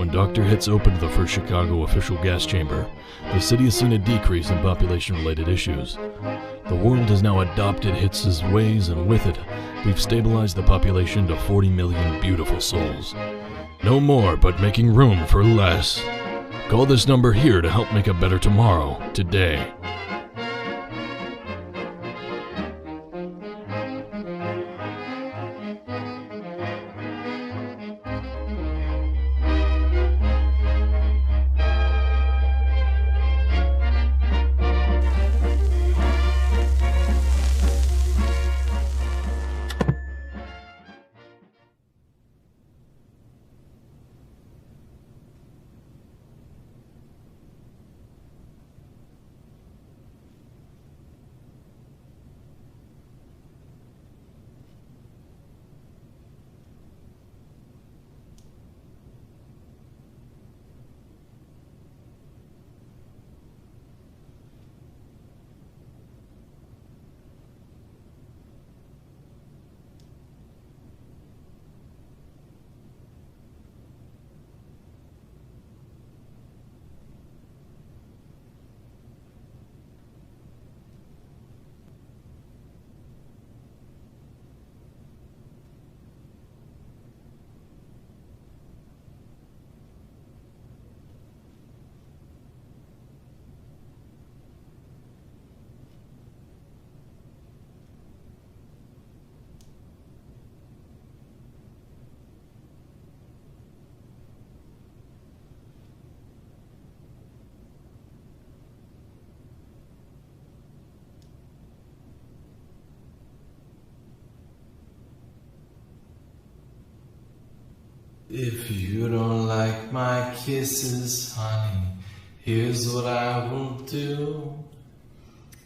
When Dr. Hitz opened the first Chicago official gas chamber, the city has seen a decrease in population-related issues. The world has now adopted Hitz's ways, and with it, we've stabilized the population to 40 million beautiful souls. No more, but making room for less. Call this number here to help make a better tomorrow, today. If you don't like my kisses, honey, here's what I will do.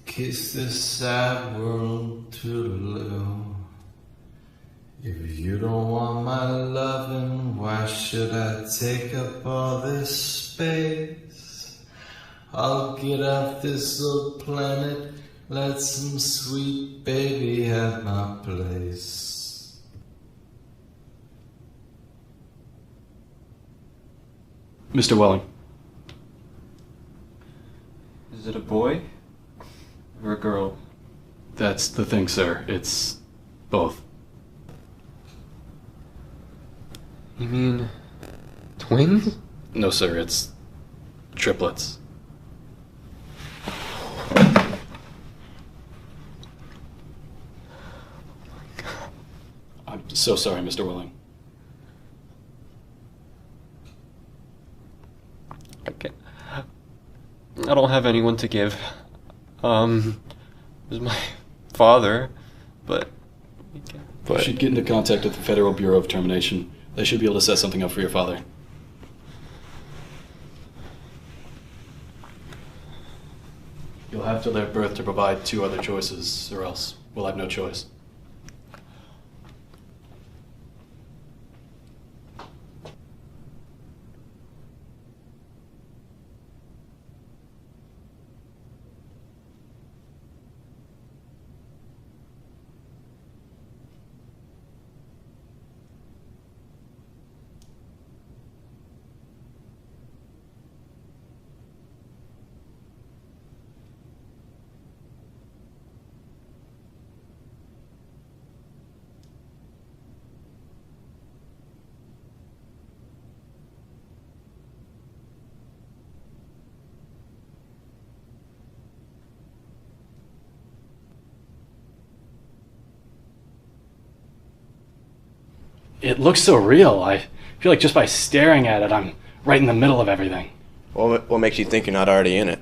Kiss this sad world, toodaloo. If you don't want my loving, why should I take up all this space? I'll get off this little planet, let some sweet baby have my place. Mr. Welling. Is it a boy or a girl? That's the thing, sir. It's both. You mean twins? No, sir. It's triplets. I'm so sorry, Mr. Welling. I don't have anyone to give. There's my father, but... You should get into contact with the Federal Bureau of Termination. They should be able to set something up for your father. You'll have to let birth to provide 2 other choices, or else we'll have no choice. It looks so real. I feel like just by staring at it, I'm right in the middle of everything. Well, what makes you think you're not already in it?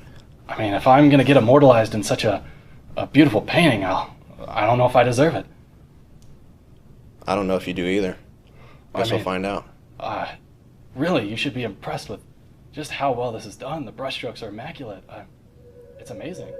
I mean, if I'm going to get immortalized in such a beautiful painting, I don't know if I deserve it. I don't know if you do either. Guess we'll find out. Really, you should be impressed with just how well this is done. The brushstrokes are immaculate. It's amazing.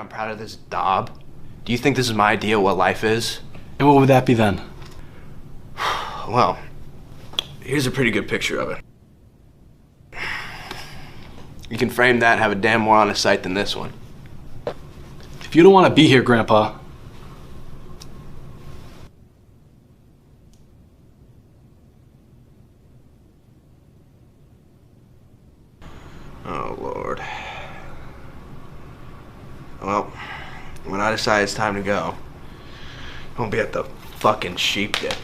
I'm proud of this daub? Do you think this is my idea of what life is? And what would that be then? Well, here's a pretty good picture of it. You can frame that and have a damn more honest sight than this one. If you don't want to be here, Grandpa. Oh, Lord. Well, when I decide it's time to go, I won't be at the fucking sheep dip.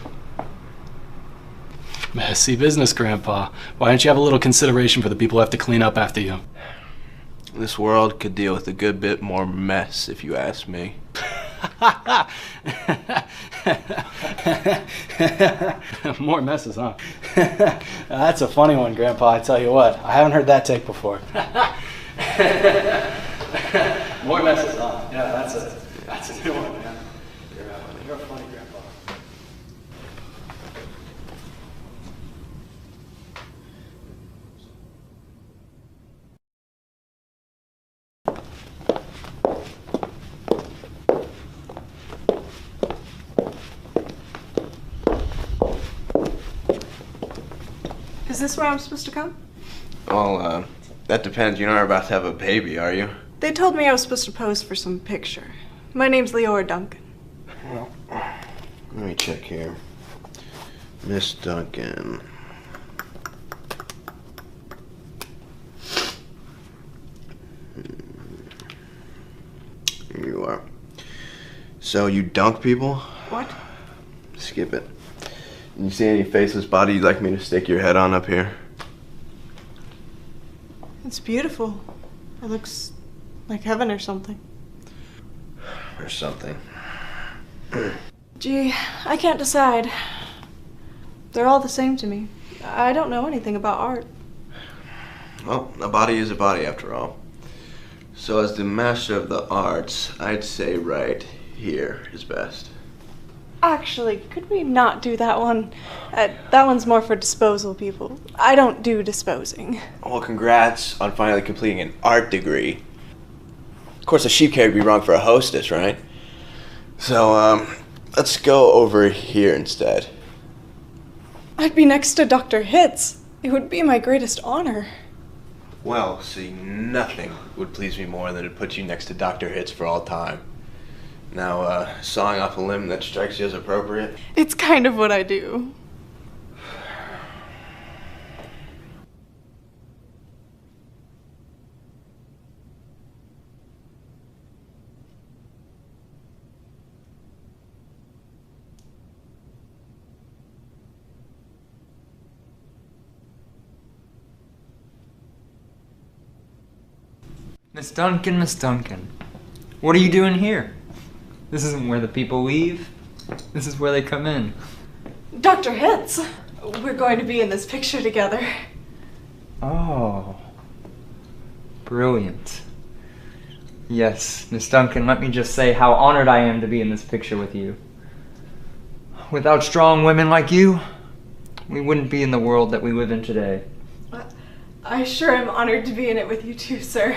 Messy business, Grandpa. Why don't you have a little consideration for the people who have to clean up after you? This world could deal with a good bit more mess, if you ask me. More messes, huh? That's a funny one, Grandpa, I tell you what. I haven't heard that take before. More messes, huh? Yeah, that's a new one, man. You're a funny Grandpa. Is this where I'm supposed to come? Well, that depends. You're not about to have a baby, are you? They told me I was supposed to pose for some picture. My name's Leora Duncan. Well, let me check here. Miss Duncan. Here you are. So you dunk people? What? Skip it. You see any faceless body you'd like me to stick your head on up here? It's beautiful. It looks like heaven or something. Or something. Gee, I can't decide. They're all the same to me. I don't know anything about art. Well, a body is a body after all. So as the master of the arts, I'd say right here is best. Actually, could we not do that one? That one's more for disposal people. I don't do disposing. Well, congrats on finally completing an art degree. Of course, a sheep carrier would be wrong for a hostess, right? So, let's go over here instead. I'd be next to Dr. Hitz. It would be my greatest honor. Well, see, nothing would please me more than to put you next to Dr. Hitz for all time. Now, sawing off a limb that strikes you as appropriate? It's kind of what I do. Miss Duncan, Miss Duncan. What are you doing here? This isn't where the people leave. This is where they come in. Dr. Hitz, we're going to be in this picture together. Oh. Brilliant. Yes, Miss Duncan, let me just say how honored I am to be in this picture with you. Without strong women like you, we wouldn't be in the world that we live in today. I sure am honored to be in it with you too, sir.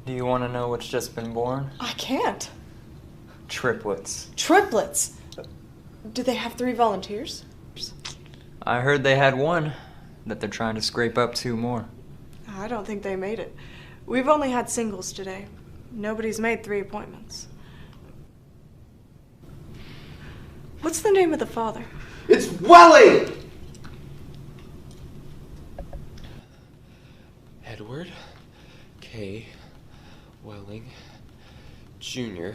Do you want to know what's just been born? I can't. Triplets. Triplets? Do they have 3 volunteers? I heard they had 1, that they're trying to scrape up 2 more. I don't think they made it. We've only had singles today. Nobody's made 3 appointments. What's the name of the father? It's Welling! Edward K. Welling Jr.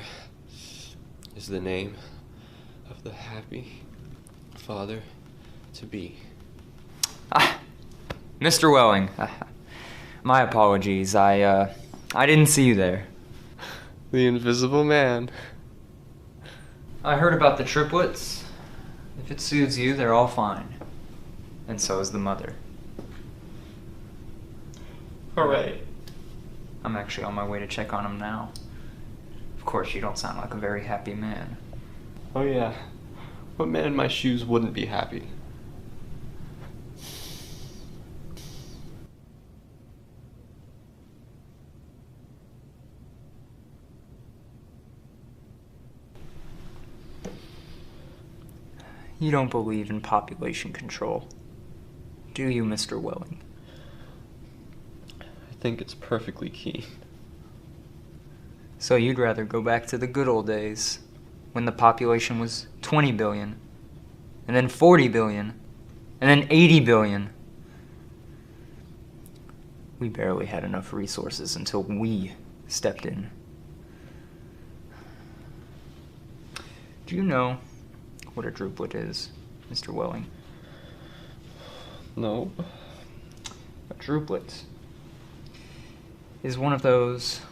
is the name of the happy father-to-be. Mr. Welling, my apologies. I didn't see you there. The invisible man. I heard about the triplets. If it suits you, they're all fine. And so is the mother. Hooray. I'm actually on my way to check on him now. Of course, you don't sound like a very happy man. Oh yeah. What man in my shoes wouldn't be happy? You don't believe in population control, do you, Mr. Welling? I think it's perfectly keen. So you'd rather go back to the good old days, when the population was 20 billion, and then 40 billion, and then 80 billion. We barely had enough resources until we stepped in. Do you know what a druplet is, Mr. Welling? No. A druplet is one of those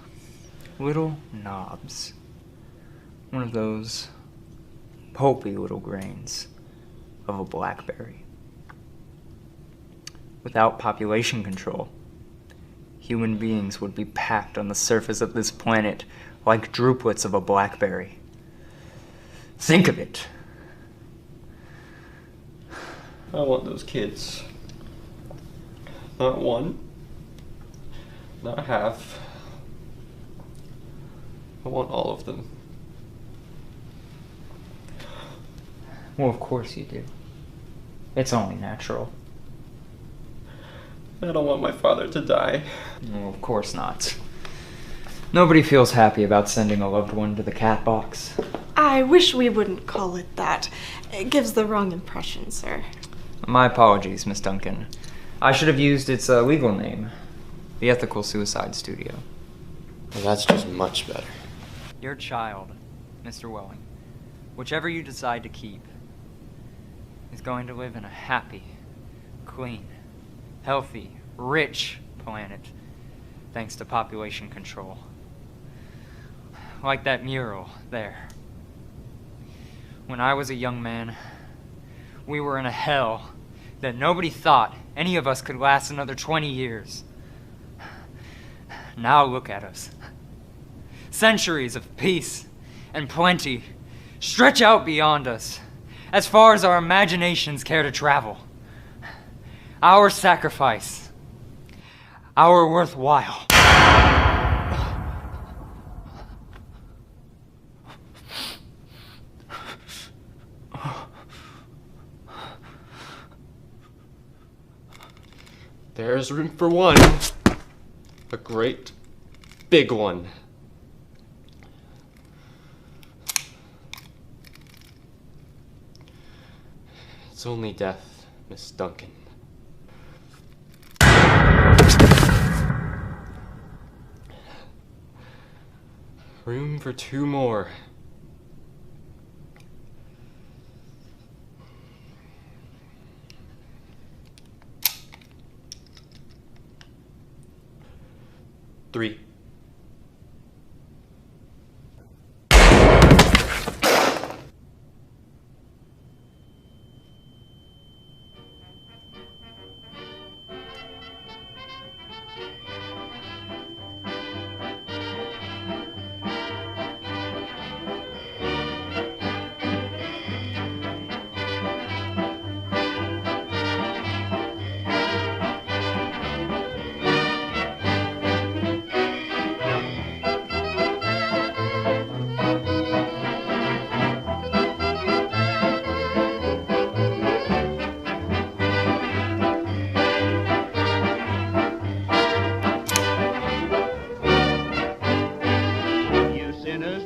little knobs. One of those pulpy little grains of a blackberry. Without population control, human beings would be packed on the surface of this planet like druplets of a blackberry. Think of it. I want those kids. Not one. Not half. I want all of them. Well, of course you do. It's only natural. I don't want my father to die. No, of course not. Nobody feels happy about sending a loved one to the cat box. I wish we wouldn't call it that. It gives the wrong impression, sir. My apologies, Miss Duncan. I should have used its legal name. The Ethical Suicide Studio. Well, that's just much better. Your child, Mr. Welling, whichever you decide to keep, is going to live in a happy, clean, healthy, rich planet, thanks to population control. Like that mural there. When I was a young man, we were in a hell that nobody thought any of us could last another 20 years. Now look at us. Centuries of peace and plenty stretch out beyond us, as far as our imaginations care to travel. Our sacrifice, our worthwhile. There's room for one. A great big one. It's only death, Miss Duncan. Room for two more. Three.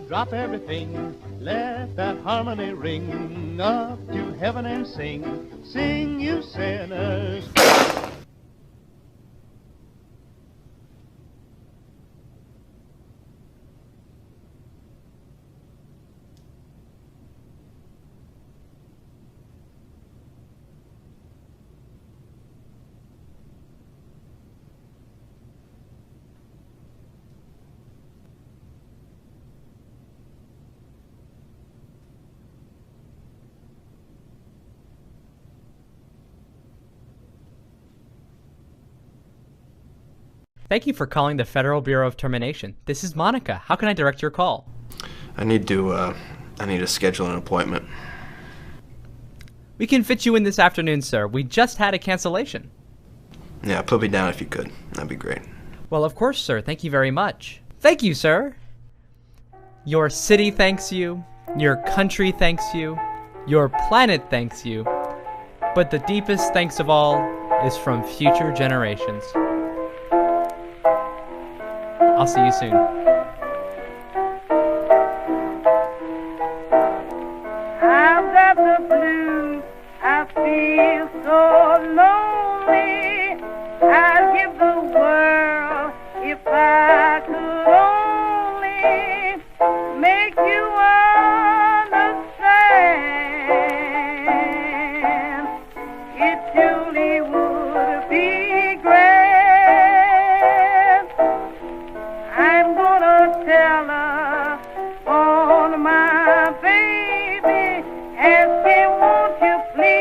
Drop everything, let that harmony ring up to heaven and sing, sing you sinners. Thank you for calling the Federal Bureau of Termination. This is Monica. How can I direct your call? I need to schedule an appointment. We can fit you in this afternoon, sir. We just had a cancellation. Yeah, put me down if you could. That'd be great. Well, of course, sir. Thank you very much. Thank you, sir. Your city thanks you. Your country thanks you. Your planet thanks you, but the deepest thanks of all is from future generations. I'll see you soon. I've got the blues, I feel so lonely. I'd give the world if I could only make you understand. It truly would be grand. I'm gonna tell her on my baby, asking, won't you please